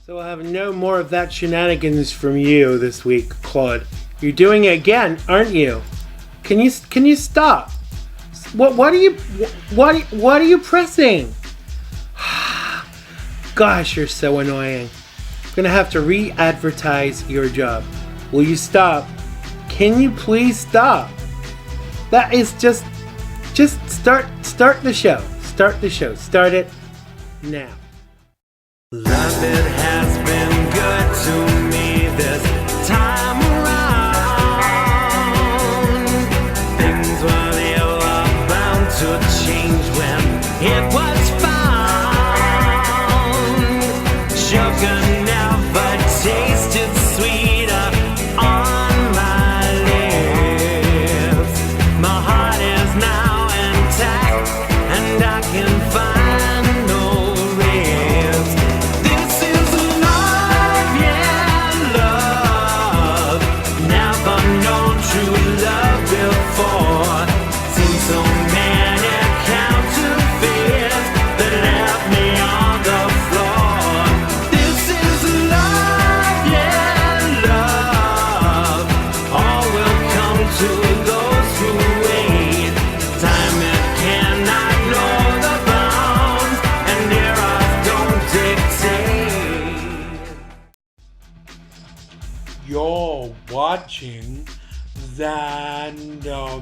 So I'll have no more of that shenanigans from you this week, Claude. You're doing it again, aren't you? Can you stop? What are you pressing? Gosh, you're so annoying. I'm gonna have to re-advertise your job. Will you stop? Can you please stop? That is just start the show. Start the show. Start it now. London has been good to me this time around. Things were never bound to change when it was found. Sugar never tasted sweeter on my lips. My heart is now intact and I can find no ribs. This is love, yeah, love. Never known true love before. Seen so many counterfeits that left me on the floor. This is love, yeah, love. All will come to those who wait. Time it cannot know the bounds, and eras don't dictate. You're watching Xandermonium.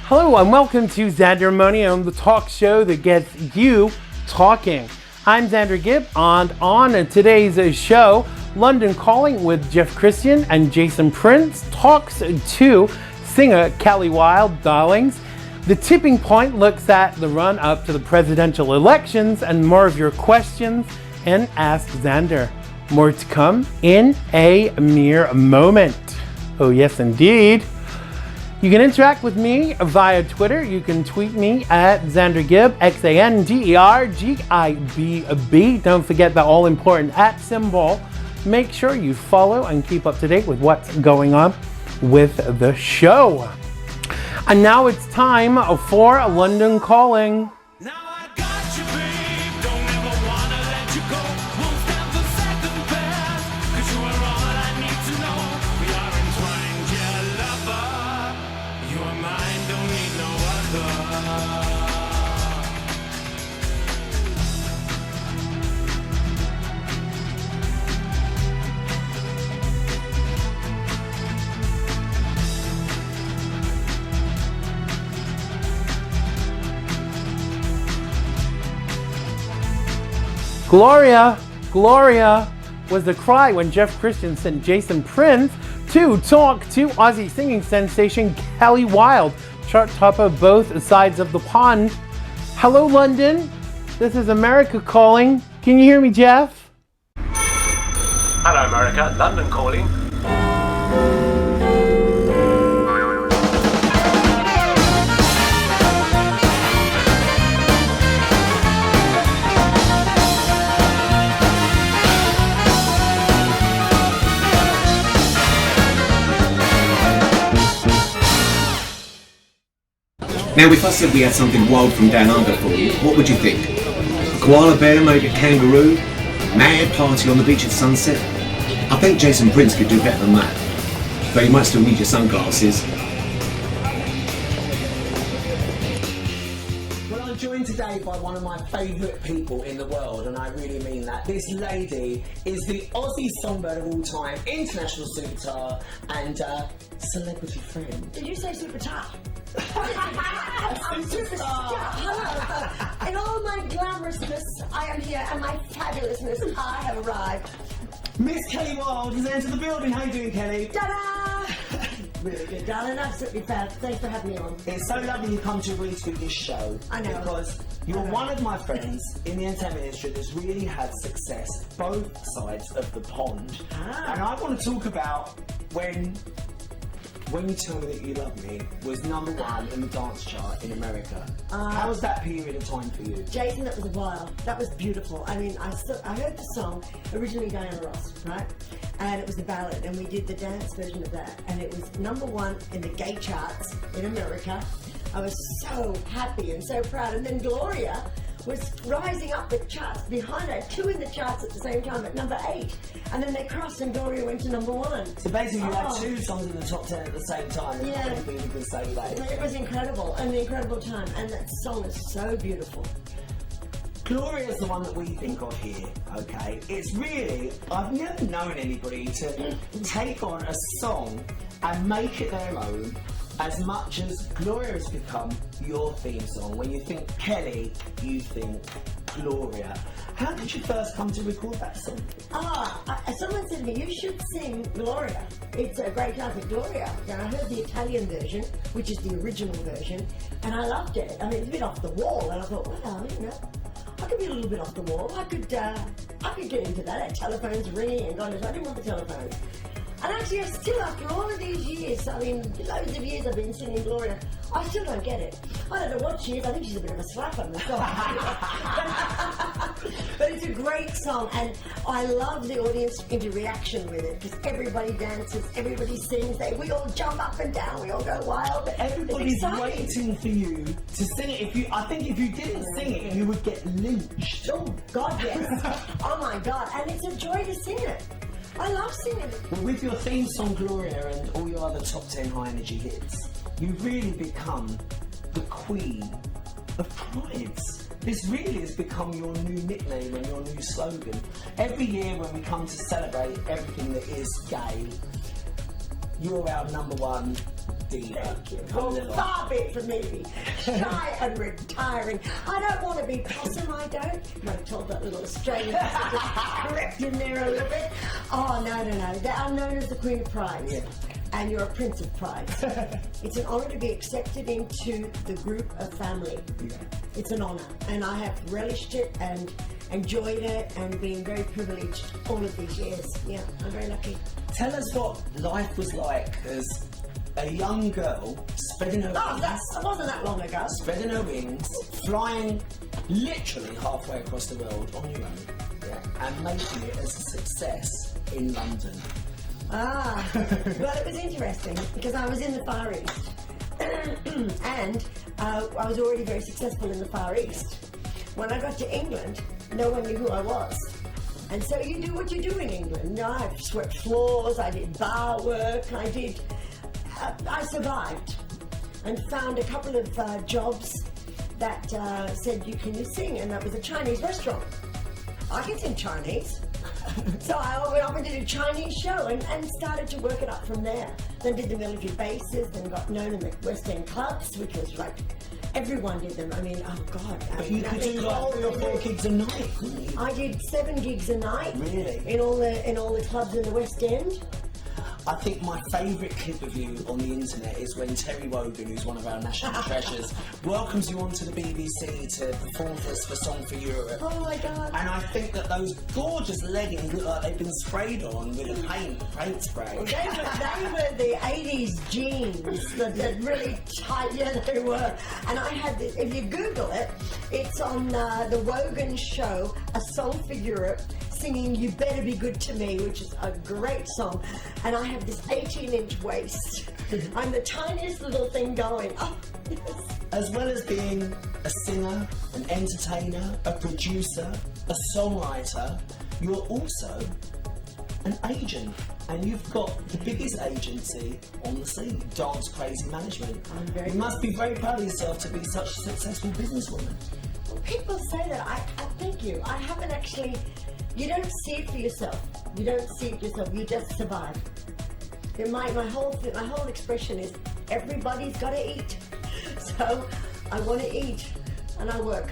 Hello and welcome to Xandermonium, the talk show that gets you talking. I'm Xander Gibb, and on today's show, London Calling with Jeff Kristian and Jason Prince talks to singer Kelly Wilde, Darlings. The Tipping Point looks at the run-up to the presidential elections and more of your questions and Ask Xander. More to come in a mere moment. Oh yes, indeed. You can interact with me via Twitter. You can tweet me at Xander Gibb, XanderGibb. Don't forget the all-important @ symbol. Make sure you follow and keep up to date with what's going on with the show. And now it's time for London Calling. Now I got you, babe. Don't ever wanna let you go. Won't stand the second best. 'Cause you are all I need to know. We are entwined, yeah, lover. You are mine, don't need no other. Gloria was the cry when Jeff Kristian sent Jason Prince to talk to Aussie singing sensation Kelly Wilde, chart topper both sides of the pond. Hello, London. This is America calling. Can you hear me, Jeff? Hello, America. London calling. Now, if I said we had something wild from down under for you, what would you think? A koala bear, maybe a kangaroo? Mad party on the beach at sunset? I think Jason Prince could do better than that. But you might still need your sunglasses. Well, I'm joined today by one of my favourite people in the world, and I really mean that. This lady is the Aussie songbird of all time, international superstar, and celebrity friend. Did you say superstar? I'm superstar. Hello. In all my glamorousness, I am here, and my fabulousness, I have arrived. Miss Kelly Wilde has entered the building. How you doing, Kelly? Ta-da! Really good, darling. Absolutely fab. Thanks for having me on. It's so lovely you come to really do this show. I know. Because you're one of my friends in the entertainment industry that's really had success both sides of the pond. Ah. And I want to talk about when You Tell Me That You Love Me was #1 in the dance chart in America. How was that period of time for you? Jason, that was a while. That was beautiful. I mean, I heard the song, originally Diana Ross, right? And it was the ballad, and we did the dance version of that. And it was #1 in the gay charts in America. I was so happy and so proud. And then Gloria was rising up the charts behind her, 2 in the charts at the same time at number 8, and then they crossed and Gloria went to number 1. So basically, you had 2 songs in the top 10 at the same time. Yeah. I don't think you can say that. It was incredible, an incredible time, and that song is so beautiful. Gloria's the one that we think of here, okay? It's really, I've never known anybody to take on a song and make it their own as much as Gloria has become your theme song. When you think Kelly, you think Gloria. How did you first come to record that song? Someone said to me, you should sing Gloria. It's a great classic, Gloria. And I heard the Italian version, which is the original version, and I loved it. I mean, it's a bit off the wall, and I thought, well, you know, I could be a little bit off the wall. I could get into that. I had telephones ringing and God knows, I didn't want the telephones. And actually, I still, after all of these years, I mean, loads of years I've been singing Gloria, I still don't get it. I don't know what she is. I think she's a bit of a slapper myself. But it's a great song, and I love the audience reaction with it, because everybody dances, everybody sings, we all jump up and down, we all go wild. Everybody's waiting for you to sing it. I think if you didn't sing it, you would get lynched. Oh, God, yes. Oh, my God. And it's a joy to sing it. I love singing it. Well, with your theme song Gloria and all your other top 10 high energy hits, you've really become the queen of prides. This really has become your new nickname and your new slogan. Every year when we come to celebrate everything that is gay, you're our #1 diva. Well, far be it from me to be shy and retiring. I don't want to be possum, I don't. I told that little Australian to correct in there a little bit. Oh, no. I'm known as the Queen of Pride. Yeah. And you're a Prince of Pride. It's an honour to be accepted into the group of family. Yeah. It's an honour, and I have relished it and enjoyed it and been very privileged all of these years. Yeah, I'm very lucky. Tell us what life was like as a young girl spreading her wings. That wasn't that long ago. Spreading her wings, flying literally halfway across the world on your own, and making it as a success in London. Well, it was interesting because I was in the Far East and I was already very successful in the Far East. When I got to England, no one knew who I was. And so you do what you do in England. You know, I swept floors, I did bar work, I survived and found a couple of jobs that said, can you sing? And that was a Chinese restaurant. I can sing Chinese. So I went up and did a Chinese show and started to work it up from there. Then did the military bases, then got known in the West End clubs, which was like, everyone did them. I mean, oh God. But you could do like 3 or 4 gigs a night, couldn't you? I did 7 gigs a night. Really? In all the clubs in the West End. I think my favourite clip of you on the internet is when Terry Wogan, who's one of our national treasures, welcomes you onto the BBC to perform for us for Song for Europe. Oh my God. And I think that those gorgeous leggings look like they've been sprayed on with a paint spray. Well, they were the 80s jeans, that really tight, yeah, they were. And I had this, if you Google it, it's on the Wogan show, A Song for Europe, singing You Better Be Good to Me, which is a great song. And I have this 18-inch waist. I'm the tiniest little thing going. Oh, yes. As well as being a singer, an entertainer, a producer, a songwriter, you're also an agent. And you've got the biggest agency on the scene, Dance Crazy Management. You must be very proud of yourself to be such a successful businesswoman. Well, people say that. I thank you. I haven't actually... You don't see it for yourself. You don't see it yourself. You just survive. My whole expression is everybody's got to eat. So I want to eat, and I work,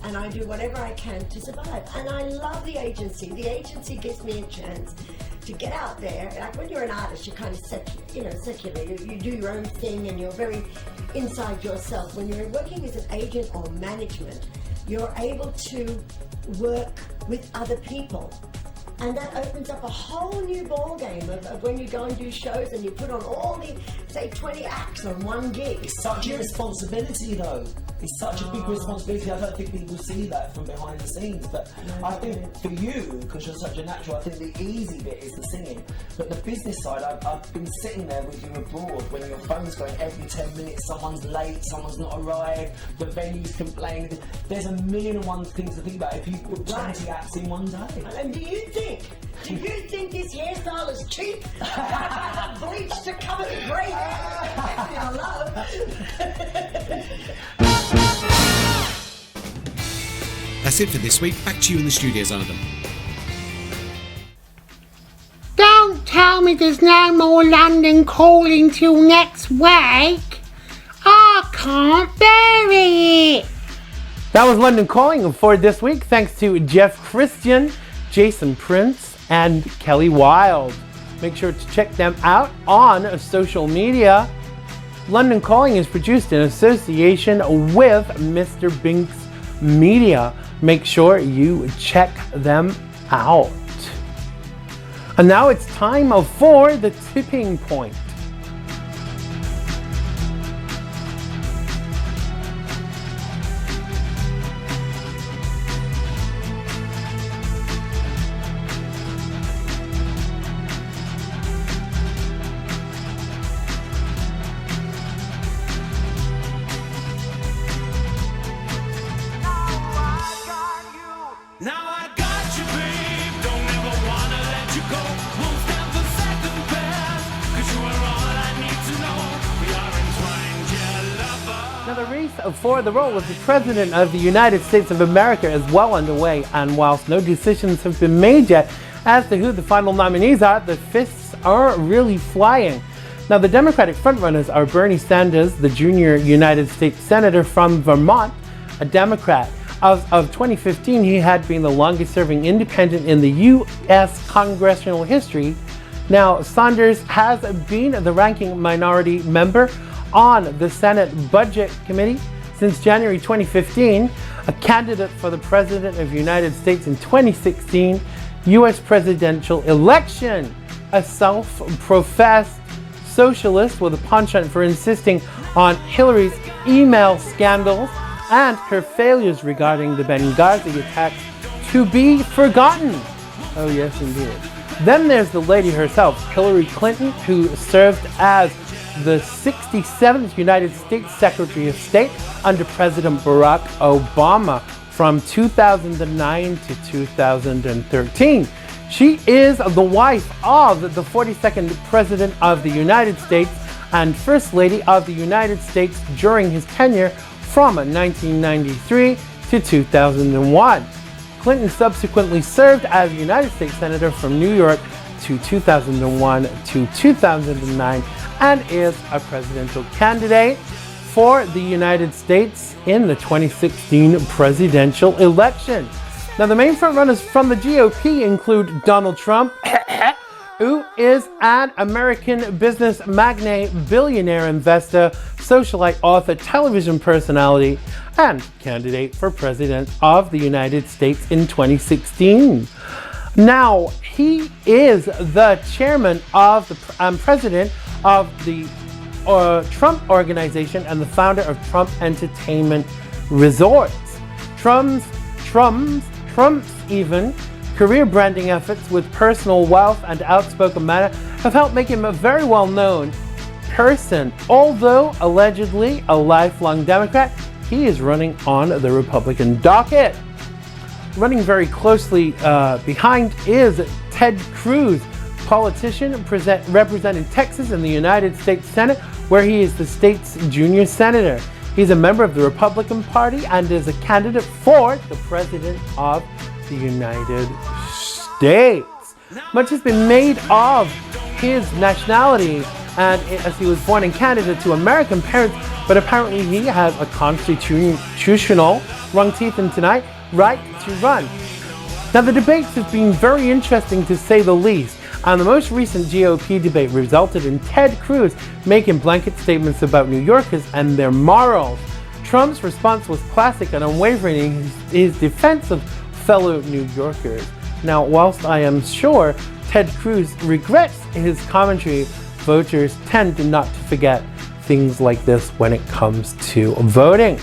and I do whatever I can to survive. And I love the agency. The agency gives me a chance to get out there. Like when you're an artist, you're kind of secular. You do your own thing, and you're very inside yourself. When you're working as an agent or management, you're able to work with other people. And that opens up a whole new ball game of when you go and do shows and you put on all the, say, 20 acts on one gig. It's such a responsibility, though. It's such a big responsibility. I don't think people see that from behind the scenes. But I think for you, because you're such a natural, I think the easy bit is the singing. But the business side, I've been sitting there with you abroad when your phone's going every 10 minutes, someone's late, someone's not arrived, the venue's complaining. There's a million and one things to think about if you put 20 acts in one day. And do you think this hairstyle is cheap? Bleach to cover the grey hair. I love. That's it for this week. Back to you in the studio, Xander. Don't tell me there's no more London Calling till next week. I can't bear it. That was London Calling for this week. Thanks to Jeff Kristian, Jason Prince, and Kelly Wilde. Make sure to check them out on social media. London Calling is produced in association with Mr. Binks Media. Make sure you check them out. And now it's time for the tipping point. Now I got you, babe. Don't ever wanna let you go. Won't stand for second best. 'Cause you are all I need to know. We are entwined, yeah, lover. Now the race for the role of the President of the United States of America is well underway, and whilst no decisions have been made yet as to who the final nominees are, the fists are really flying. Now the Democratic frontrunners are Bernie Sanders, the junior United States Senator from Vermont, a Democrat. As of 2015, he had been the longest serving independent in the U.S. congressional history. Now, Sanders has been the ranking minority member on the Senate Budget Committee since January 2015, a candidate for the President of the United States in 2016 U.S. presidential election, a self-professed socialist with a penchant for insisting on Hillary's email scandals and her failures regarding the Benghazi attacks to be forgotten. Oh yes, indeed. Then there's the lady herself, Hillary Clinton, who served as the 67th United States Secretary of State under President Barack Obama from 2009 to 2013. She is the wife of the 42nd President of the United States and First Lady of the United States during his tenure from 1993 to 2001. Clinton subsequently served as United States Senator from New York to 2001 to 2009 and is a presidential candidate for the United States in the 2016 presidential election. Now the main frontrunners from the GOP include Donald Trump, who is an American business magnate, billionaire investor, socialite, author, television personality, and candidate for President of the United States in 2016. Now, he is the chairman of the president of the Trump Organization and the founder of Trump Entertainment Resorts. Trump's even career branding efforts with personal wealth and outspoken manner have helped make him a very well-known person. Although allegedly a lifelong Democrat, he is running on the Republican docket. Running very closely behind is Ted Cruz, politician representing Texas in the United States Senate, where he is the state's junior senator. He's a member of the Republican Party and is a candidate for the President of the United States. Much has been made of his nationality, and as he was born in Canada to American parents, but apparently he has a constitutional, wrong teeth in tonight, right to run. Now the debates have been very interesting to say the least, and the most recent GOP debate resulted in Ted Cruz making blanket statements about New Yorkers and their morals. Trump's response was classic and unwavering in his defense of fellow New Yorkers. Now, whilst I am sure Ted Cruz regrets his commentary, voters tend not to forget things like this when it comes to voting.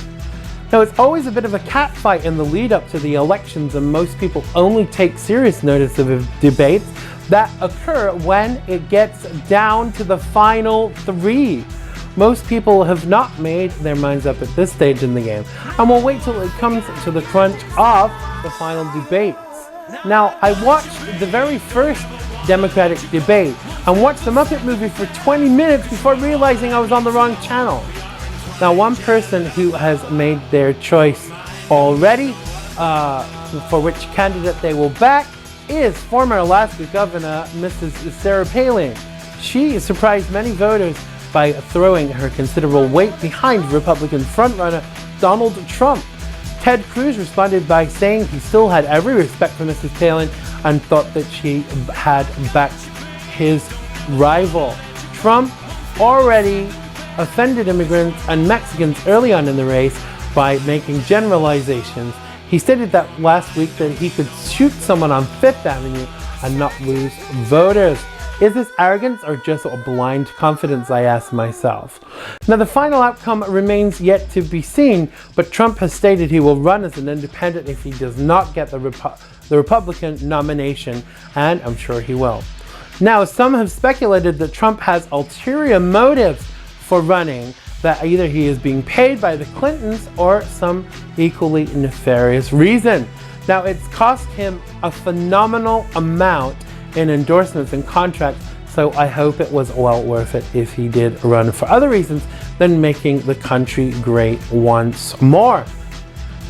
Now, it's always a bit of a catfight in the lead up to the elections, and most people only take serious notice of debates that occur when it gets down to the final three. Most people have not made their minds up at this stage in the game, and will wait till it comes to the crunch of the final debates. Now, I watched the very first Democratic debate and watched the Muppet movie for 20 minutes before realizing I was on the wrong channel. Now, one person who has made their choice already for which candidate they will back is former Alaska Governor Mrs. Sarah Palin. She surprised many voters by throwing her considerable weight behind Republican frontrunner Donald Trump. Ted Cruz responded by saying he still had every respect for Mrs. Palin and thought that she had backed his rival. Trump already offended immigrants and Mexicans early on in the race by making generalizations. He stated that last week that he could shoot someone on Fifth Avenue and not lose voters. Is this arrogance or just a blind confidence, I ask myself. Now, the final outcome remains yet to be seen, but Trump has stated he will run as an independent if he does not get the Republican nomination, and I'm sure he will. Now, some have speculated that Trump has ulterior motives for running, that either he is being paid by the Clintons or some equally nefarious reason. Now, it's cost him a phenomenal amount in endorsements and contracts, so I hope it was well worth it if he did run for other reasons than making the country great once more.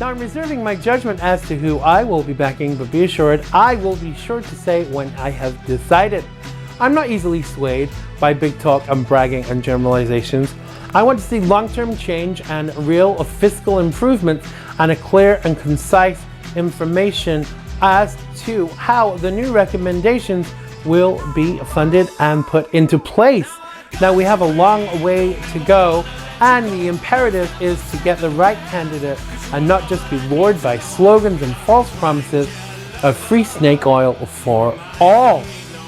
Now, I'm reserving my judgment as to who I will be backing, but be assured I will be sure to say when I have decided. I'm not easily swayed by big talk and bragging and generalizations. I want to see long-term change and real fiscal improvements and a clear and concise information as to how the new recommendations will be funded and put into place. Now, we have a long way to go, and the imperative is to get the right candidate and not just be lured by slogans and false promises of free snake oil for all.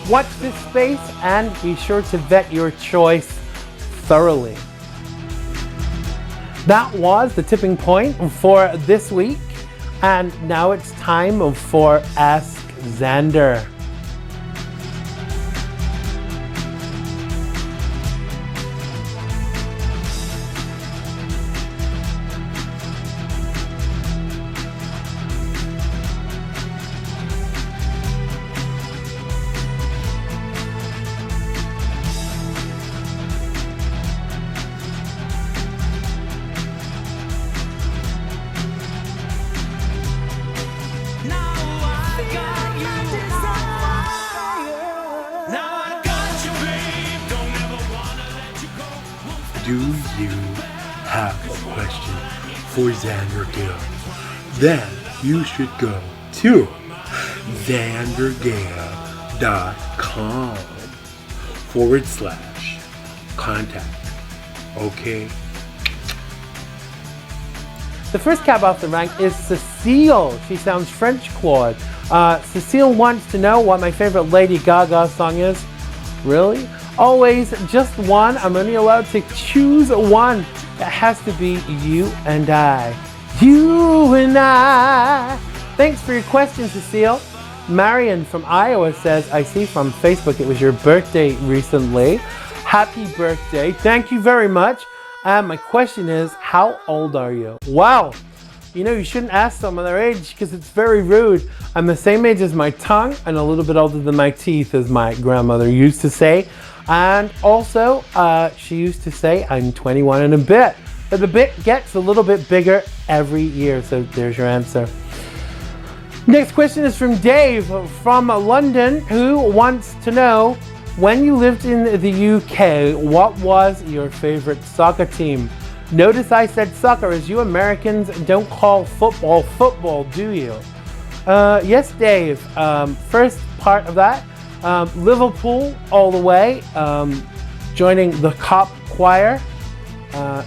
Watch this space and be sure to vet your choice thoroughly. That was the tipping point for this week, and now it's time for Ask Xander. Do you have a question for Xander Gibb? Then you should go to xandergibb.com/contact. Okay? The first cab off the rank is Cecile. She sounds French, Claude. Cecile wants to know what my favorite Lady Gaga song is. Really? Always just one. I'm only allowed to choose one. It has to be You and I. You and I. Thanks for your question, Cecile. Marion from Iowa says, I see from Facebook it was your birthday recently. Happy birthday. Thank you very much. And my question is, how old are you? Wow. You know, you shouldn't ask someone their age because it's very rude. I'm the same age as my tongue and a little bit older than my teeth, as my grandmother used to say. And also, she used to say, I'm 21 and a bit. But the bit gets a little bit bigger every year. So there's your answer. Next question is from Dave from London, who wants to know, when you lived in the UK, what was your favorite soccer team? Notice I said soccer, as you Americans don't call football football, do you? Yes, Dave. First part of that, Liverpool all the way, joining the cop choir.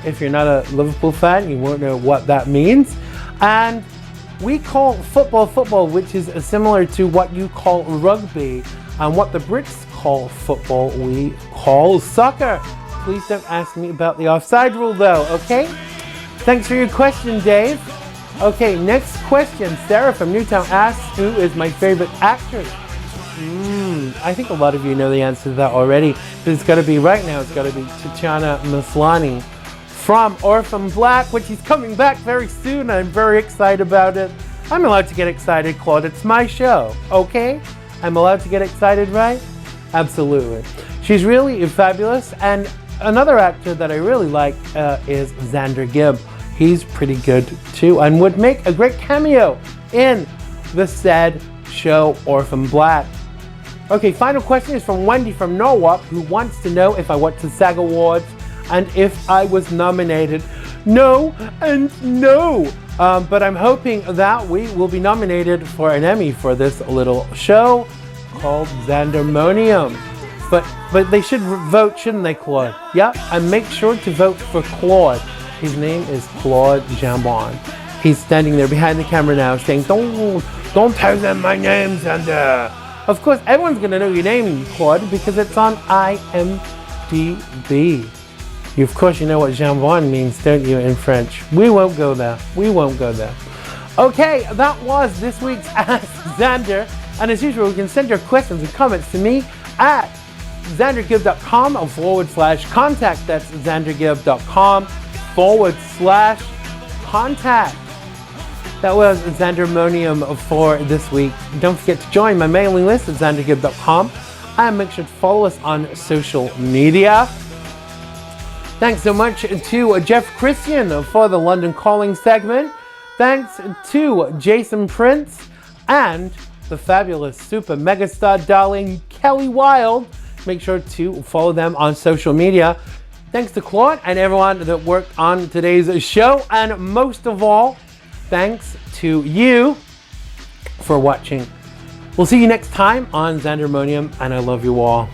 If you're not a Liverpool fan, you won't know what that means. And we call football football, which is similar to what you call rugby. And what the Brits call football, we call soccer. Please don't ask me about the offside rule though, okay? Thanks for your question, Dave. Okay, next question. Sarah from Newtown asks, who is my favorite actress? I think a lot of you know the answer to that already. But it's got to be right now. It's got to be Tatiana Maslany from Orphan Black, which is coming back very soon. I'm very excited about it. I'm allowed to get excited, Claude. It's my show, okay? I'm allowed to get excited, right? Absolutely. She's really fabulous. And another actor that I really like is Xander Gibb. He's pretty good too and would make a great cameo in the said show Orphan Black. Okay, final question is from Wendy from Norwalk, who wants to know if I went to SAG Awards and if I was nominated. No and no. But I'm hoping that we will be nominated for an Emmy for this little show called Xandermonium. But they should vote, shouldn't they, Claude? Yep, and make sure to vote for Claude. His name is Claude Jambon. He's standing there behind the camera now saying, don't tell them my name, Xander. Of course, everyone's going to know your name, Claude, because it's on IMDb. Of course, you know what Jambon means, don't you, in French? We won't go there. We won't go there. Okay, that was this week's Ask Xander. And as usual, you can send your questions and comments to me at xandergibb.com/contact. That's xandergibb.com/contact. That was Xandermonium for this week. Don't forget to join my mailing list at xandergibb.com and make sure to follow us on social media. Thanks so much to Jeff Kristian for the London Calling segment. Thanks to Jason Prince and the fabulous super megastar darling Kelly Wilde. Make sure to follow them on social media. Thanks to Claude and everyone that worked on today's show. And most of all, thanks to you for watching. We'll see you next time on Xandermonium, and I love you all.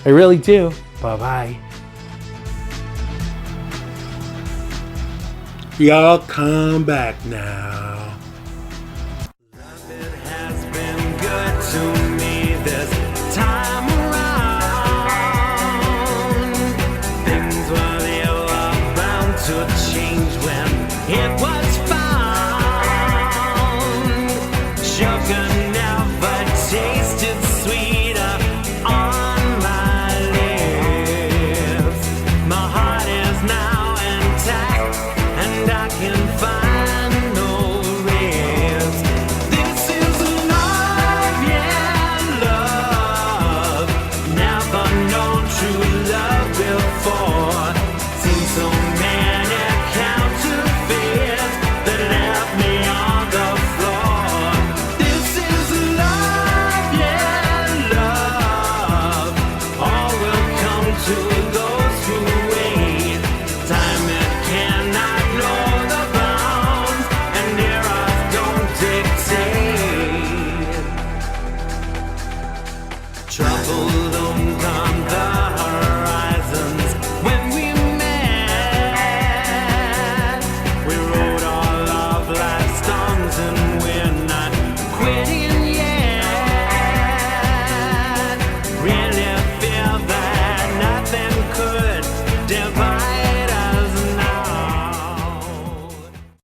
I really do. Bye-bye. Y'all come back now.